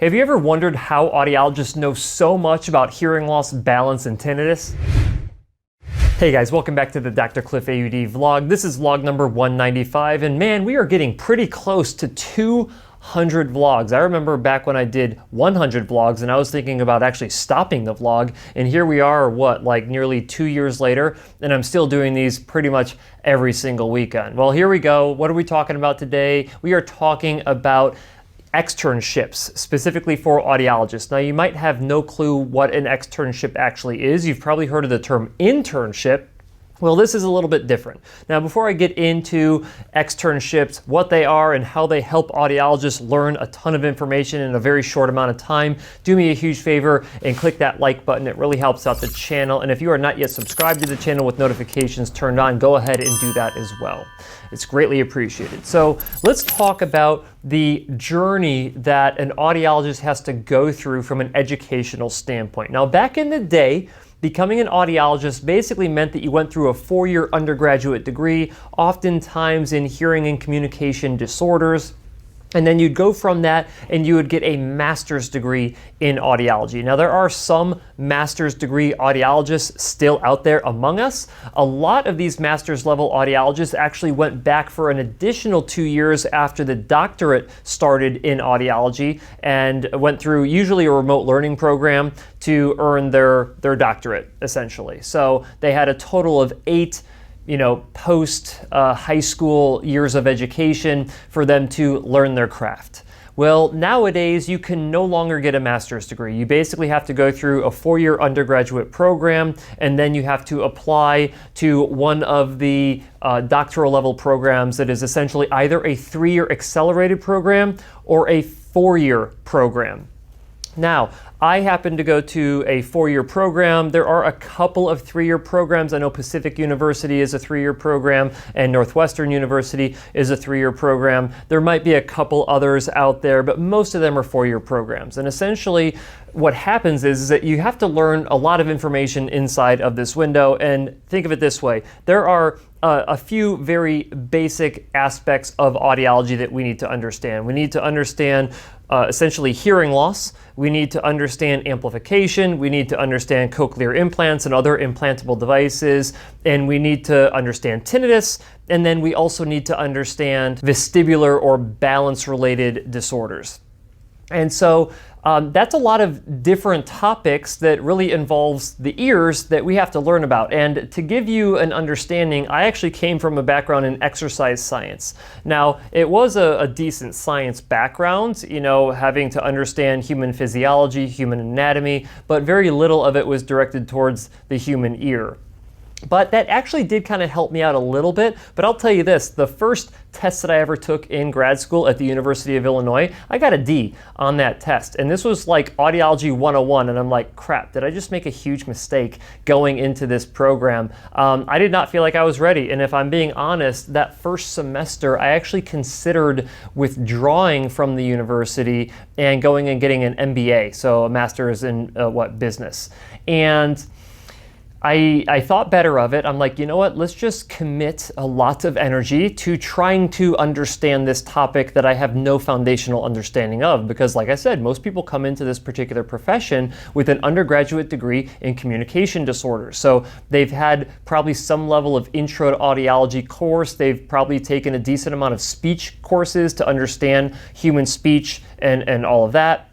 Have you ever wondered how audiologists know so much about hearing loss, balance, and tinnitus? Hey guys, welcome back to the DrCliffAuD vlog. This is vlog number 195, and man, we are getting pretty close to 200 vlogs. I remember back when I did 100 vlogs and I was thinking about actually stopping the vlog, and here we are, like nearly 2 years later, and I'm still doing these pretty much every single weekend. Well, here we go. What are we talking about today? We are talking about externships, specifically for audiologists. Now, you might have no clue what an externship actually is. You've probably heard of the term internship. Well, this is a little bit different. Now, before I get into externships, what they are and how they help audiologists learn a ton of information in a very short amount of time, do me a huge favor and click that like button. It really helps out the channel. And if you are not yet subscribed to the channel with notifications turned on, go ahead and do that as well. It's greatly appreciated. So let's talk about the journey that an audiologist has to go through from an educational standpoint. Now, back in the day, becoming an audiologist basically meant that you went through a 4-year undergraduate degree, oftentimes in hearing and communication disorders. And then you'd go from that and you would get a master's degree in audiology. Now, there are some master's degree audiologists still out there among us. A lot of these master's level audiologists actually went back for an additional 2 years after the doctorate started in audiology and went through usually a remote learning program to earn their doctorate, essentially. So they had a total of 8 post high school years of education for them to learn their craft. Well, nowadays you can no longer get a master's degree. You basically have to go through a 4-year undergraduate program, and then you have to apply to one of the doctoral level programs that is essentially either a 3-year accelerated program or a 4-year program. Now, I happen to go to a 4-year program. There are a couple of 3-year programs. I know Pacific University is a 3-year program and Northwestern University is a 3-year program. There might be a couple others out there, but most of them are 4-year programs. And essentially what happens is that you have to learn a lot of information inside of this window. And think of it this way. There are a few very basic aspects of audiology that we need to understand. We need to understand essentially hearing loss. We need to understand amplification. We need to understand cochlear implants and other implantable devices. And we need to understand tinnitus. And then we also need to understand vestibular or balance-related disorders. And so that's a lot of different topics that really involves the ears that we have to learn about. And to give you an understanding, I actually came from a background in exercise science. Now, it was a decent science background, having to understand human physiology, human anatomy, but very little of it was directed towards the human ear. But that actually did kind of help me out a little bit. But I'll tell you this, the first test that I ever took in grad school at the University of Illinois, I got a D on that test. And this was like Audiology 101. And I'm like, crap, did I just make a huge mistake going into this program? I did not feel like I was ready. And if I'm being honest, that first semester, I actually considered withdrawing from the university and going and getting an MBA. So a master's in business. And I thought better of it. I'm like, you know what? Let's just commit a lot of energy to trying to understand this topic that I have no foundational understanding of. Because like I said, most people come into this particular profession with an undergraduate degree in communication disorders. So they've had probably some level of intro to audiology course. They've probably taken a decent amount of speech courses to understand human speech and all of that.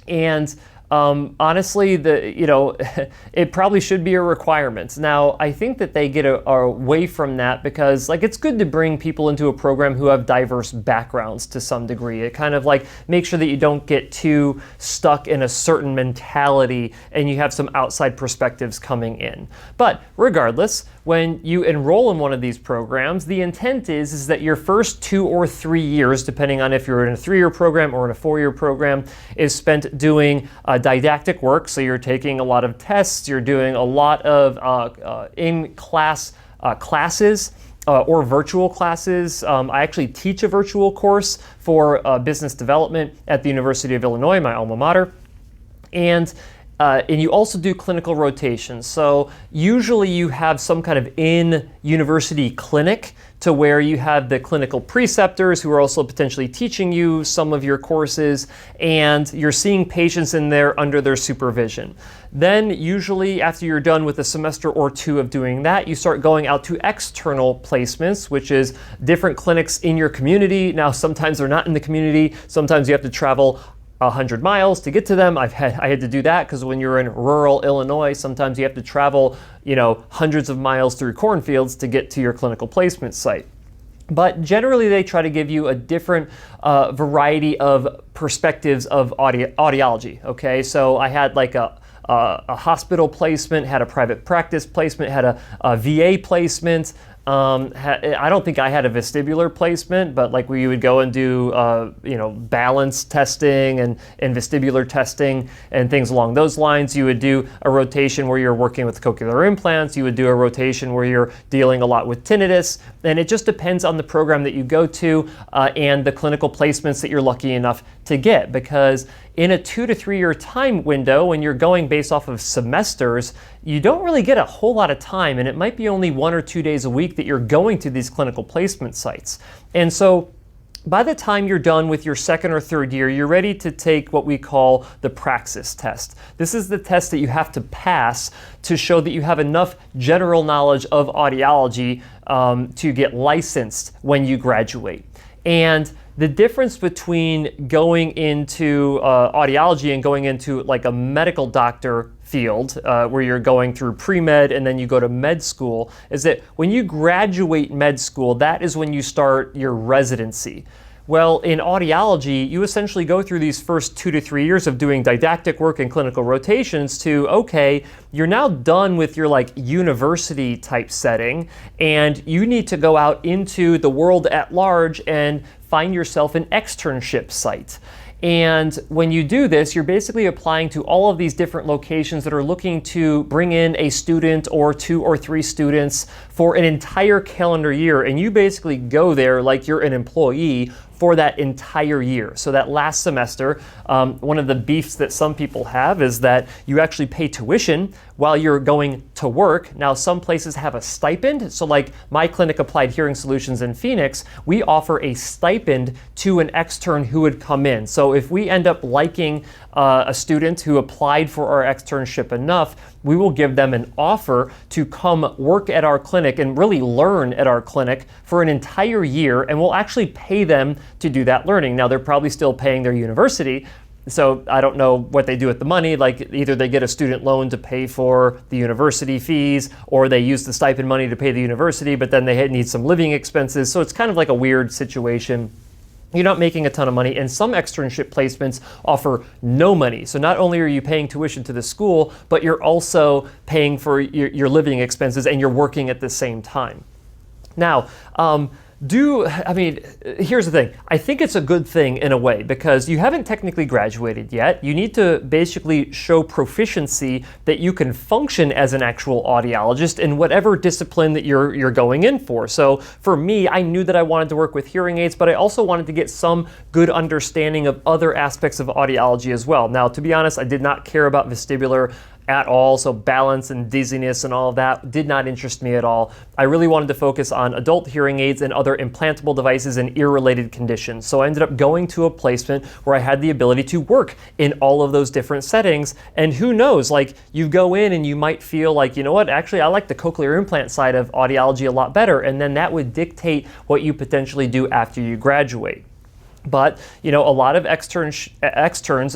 And honestly, it probably should be a requirement. Now, I think that they get away from that because, it's good to bring people into a program who have diverse backgrounds to some degree. It kind of makes sure that you don't get too stuck in a certain mentality and you have some outside perspectives coming in. But regardless, when you enroll in one of these programs, the intent is that your first 2 or 3 years, depending on if you're in a 3-year program or in a 4-year program, is spent doing didactic work. So you're taking a lot of tests, you're doing a lot of in-class classes or virtual classes. I actually teach a virtual course for business development at the University of Illinois, my alma mater. And And you also do clinical rotations. So usually you have some kind of in-university clinic to where you have the clinical preceptors who are also potentially teaching you some of your courses, and you're seeing patients in there under their supervision. Then usually after you're done with a semester or two of doing that, you start going out to external placements, which is different clinics in your community. Now, sometimes they're not in the community. Sometimes you have to travel 100 miles to get to them. I had to do that because when you're in rural Illinois, sometimes you have to travel, hundreds of miles through cornfields to get to your clinical placement site. But generally, they try to give you a different variety of perspectives of audiology. Okay, so I had like a hospital placement, had a private practice placement, had a VA placement. I don't think I had a vestibular placement, but like where you would go and do, balance testing and vestibular testing and things along those lines. You would do a rotation where you're working with cochlear implants. You would do a rotation where you're dealing a lot with tinnitus. And it just depends on the program that you go to and the clinical placements that you're lucky enough to get. Because in a 2 to 3 year time window, when you're going based off of semesters, you don't really get a whole lot of time, and it might be only 1 or 2 days a week that you're going to these clinical placement sites. And so by the time you're done with your second or third year, you're ready to take what we call the praxis test. This is the test that you have to pass to show that you have enough general knowledge of audiology to get licensed when you graduate. And the difference between going into audiology and going into like a medical doctor field where you're going through pre-med and then you go to med school is that when you graduate med school, that is when you start your residency. Well, in audiology, you essentially go through these first 2 to 3 years of doing didactic work and clinical rotations to, okay, you're now done with your like university type setting, and you need to go out into the world at large and find yourself an externship site. And when you do this, you're basically applying to all of these different locations that are looking to bring in a student or 2 or 3 students for an entire calendar year. And you basically go there like you're an employee for that entire year. So that last semester, one of the beefs that some people have is that you actually pay tuition while you're going to work. Now, some places have a stipend. So like my clinic, Applied Hearing Solutions in Phoenix, we offer a stipend to an extern who would come in. So if we end up liking a student who applied for our externship enough, we will give them an offer to come work at our clinic and really learn at our clinic for an entire year, and we'll actually pay them to do that learning. Now, they're probably still paying their university, so I don't know what they do with the money. Like either they get a student loan to pay for the university fees, or they use the stipend money to pay the university, but then they need some living expenses. So it's kind of like a weird situation. You're not making a ton of money, and some externship placements offer no money. So not only are you paying tuition to the school, but you're also paying for your living expenses, and you're working at the same time. Now, here's the thing. I think it's a good thing in a way because you haven't technically graduated yet. You need to basically show proficiency that you can function as an actual audiologist in whatever discipline that you're going in for. So for me, I knew that I wanted to work with hearing aids, but I also wanted to get some good understanding of other aspects of audiology as well. Now, to be honest, I did not care about vestibular at all, so balance and dizziness and all of that did not interest me at all. I really wanted to focus on adult hearing aids and other implantable devices and ear-related conditions. So I ended up going to a placement where I had the ability to work in all of those different settings. And who knows, like you go in and you might feel like, you know what, actually I like the cochlear implant side of audiology a lot better. And then that would dictate what you potentially do after you graduate. But, a lot of externs,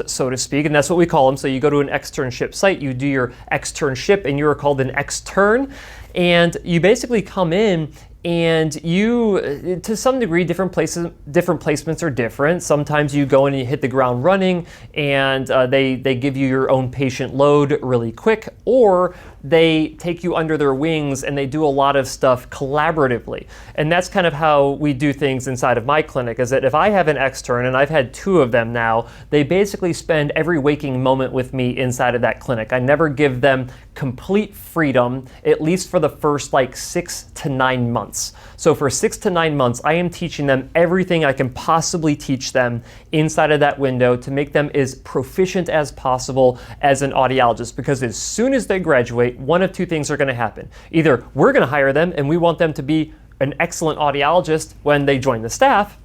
so to speak, and that's what we call them. So you go to an externship site, you do your externship, and you're called an extern. And you basically come in and you, to some degree, different placements are different. Sometimes you go in and you hit the ground running and they give you your own patient load really quick, or they take you under their wings and they do a lot of stuff collaboratively. And that's kind of how we do things inside of my clinic, is that if I have an extern, and I've had 2 of them now, they basically spend every waking moment with me inside of that clinic. I never give them complete freedom, at least for the first 6 to 9 months. months. So for 6 to 9 months, I am teaching them everything I can possibly teach them inside of that window to make them as proficient as possible as an audiologist, because as soon as they graduate, one of two things are going to happen. Either we're going to hire them and we want them to be an excellent audiologist when they join the staff,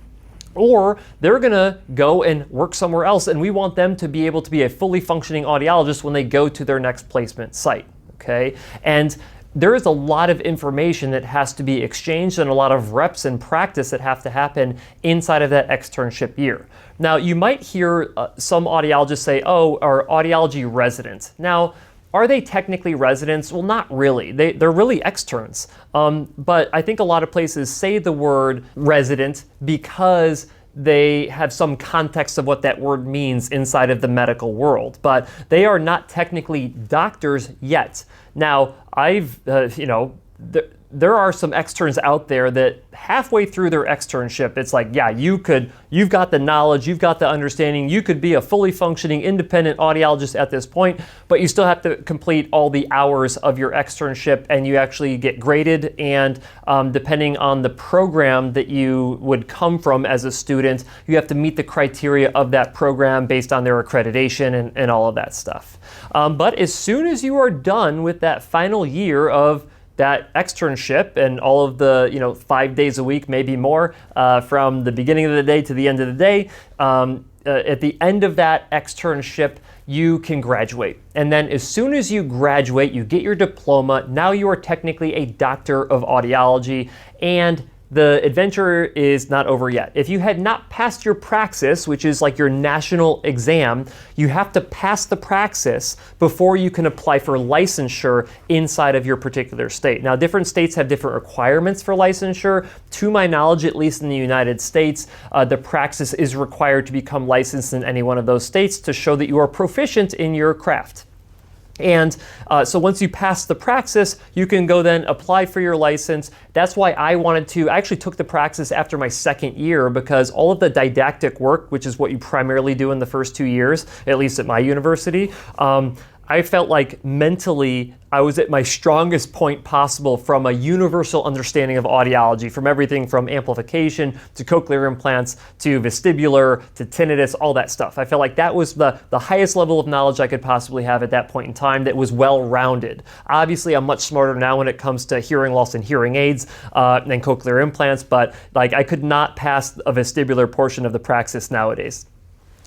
or they're gonna go and work somewhere else and we want them to be able to be a fully functioning audiologist when they go to their next placement site, okay? And there is a lot of information that has to be exchanged and a lot of reps and practice that have to happen inside of that externship year. Now, you might hear some audiologists say, oh, our audiology residents. Now, are they technically residents? Well, not really. They're really externs. But I think a lot of places say the word resident because they have some context of what that word means inside of the medical world. But they are not technically doctors yet. Now, there are some externs out there that halfway through their externship, it's like, yeah, you've got the knowledge, you've got the understanding, you could be a fully functioning independent audiologist at this point, but you still have to complete all the hours of your externship and you actually get graded, and depending on the program that you would come from as a student, you have to meet the criteria of that program based on their accreditation and all of that stuff. But as soon as you are done with that final year of that externship and all of the 5 days a week, maybe more, from the beginning of the day to the end of the day, at the end of that externship, you can graduate. And then as soon as you graduate, you get your diploma. Now you are technically a doctor of audiology, and the adventure is not over yet. If you had not passed your praxis, which is like your national exam, you have to pass the praxis before you can apply for licensure inside of your particular state. Now, different states have different requirements for licensure. To my knowledge, at least in the United States, the praxis is required to become licensed in any one of those states to show that you are proficient in your craft. And so once you pass the praxis, you can go then apply for your license. That's why I actually took the praxis after my second year, because all of the didactic work, which is what you primarily do in the first 2 years, at least at my university, I felt like mentally I was at my strongest point possible from a universal understanding of audiology, from everything from amplification to cochlear implants to vestibular to tinnitus, all that stuff. I felt like that was the highest level of knowledge I could possibly have at that point in time that was well-rounded. Obviously, I'm much smarter now when it comes to hearing loss and hearing aids and cochlear implants, but like I could not pass a vestibular portion of the praxis nowadays.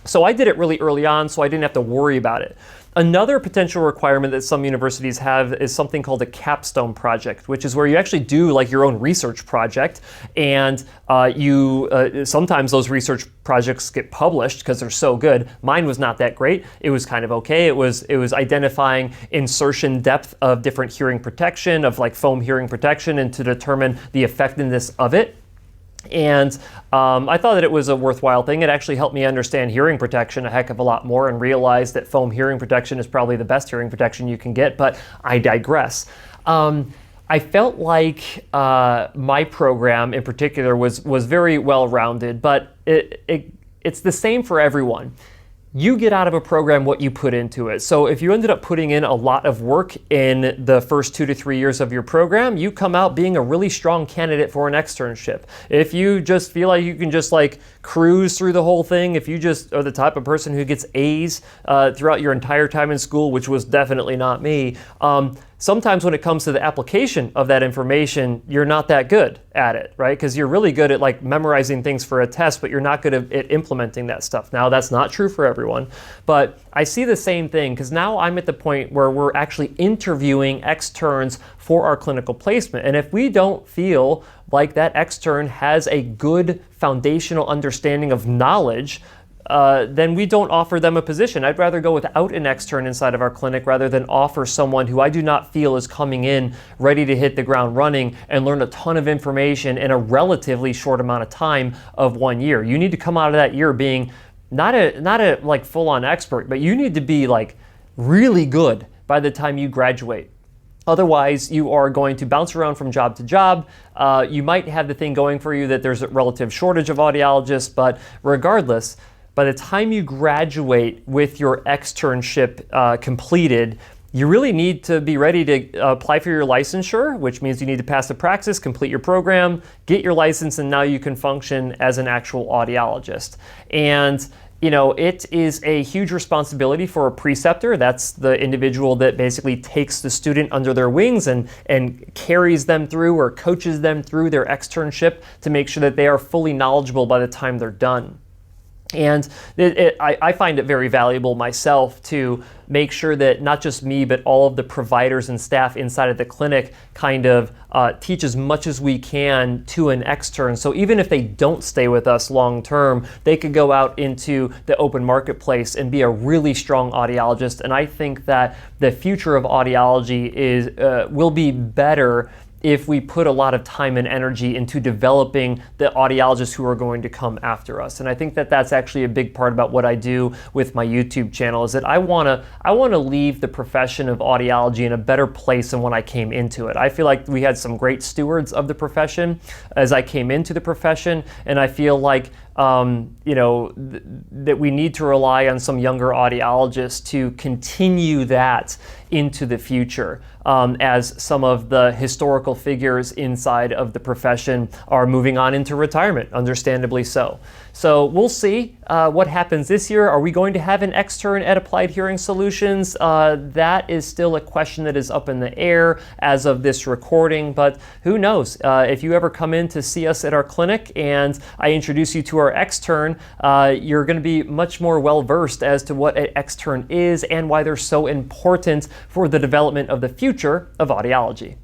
So I did it really early on, so I didn't have to worry about it. Another potential requirement that some universities have is something called a capstone project, which is where you actually do like your own research project, and sometimes those research projects get published because they're so good. Mine was not that great. It was kind of okay. It was identifying insertion depth of different hearing protection, of like foam hearing protection, and to determine the effectiveness of it. And I thought that it was a worthwhile thing. It actually helped me understand hearing protection a heck of a lot more and realize that foam hearing protection is probably the best hearing protection you can get, but I digress. I felt like my program in particular was very well-rounded, but it's the same for everyone. You get out of a program what you put into it. So if you ended up putting in a lot of work in the first 2 to 3 years of your program, you come out being a really strong candidate for an externship. If you just feel like you can just like cruise through the whole thing, if you just are the type of person who gets A's throughout your entire time in school, which was definitely not me, sometimes when it comes to the application of that information, you're not that good at it, right? Because you're really good at like memorizing things for a test, but you're not good at implementing that stuff. Now, that's not true for everyone, but I see the same thing because now I'm at the point where we're actually interviewing externs for our clinical placement. And if we don't feel like that extern has a good foundational understanding of knowledge, then we don't offer them a position. I'd rather go without an extern inside of our clinic rather than offer someone who I do not feel is coming in ready to hit the ground running and learn a ton of information in a relatively short amount of time of 1 year. You need to come out of that year being not a like full-on expert, but you need to be like really good by the time you graduate. Otherwise, you are going to bounce around from job to job. You might have the thing going for you that there's a relative shortage of audiologists, but regardless, by the time you graduate with your externship completed, You really need to be ready to apply for your licensure, which means you need to pass the praxis, complete your program, get your license, and now you can function as an actual audiologist. And you know, it is a huge responsibility for a preceptor. That's the individual that basically takes the student under their wings and carries them through or coaches them through their externship to make sure that they are fully knowledgeable by the time they're done. And I find it very valuable myself to make sure that not just me, but all of the providers and staff inside of the clinic kind of teach as much as we can to an extern. So even if they don't stay with us long term, they could go out into the open marketplace and be a really strong audiologist. And I think that the future of audiology will be better if we put a lot of time and energy into developing the audiologists who are going to come after us. And I think that that's actually a big part about what I do with my YouTube channel, is that I wanna leave the profession of audiology in a better place than when I came into it. I feel like we had some great stewards of the profession as I came into the profession, and I feel like you know, that we need to rely on some younger audiologists to continue that into the future, as some of the historical figures inside of the profession are moving on into retirement, understandably so. So we'll see what happens this year. Are we going to have an extern at Applied Hearing Solutions? That is still a question that is up in the air as of this recording, but who knows? If you ever come in to see us at our clinic and I introduce you to our extern, you're going to be much more well versed as to what an extern is and why they're so important for the development of the future of audiology.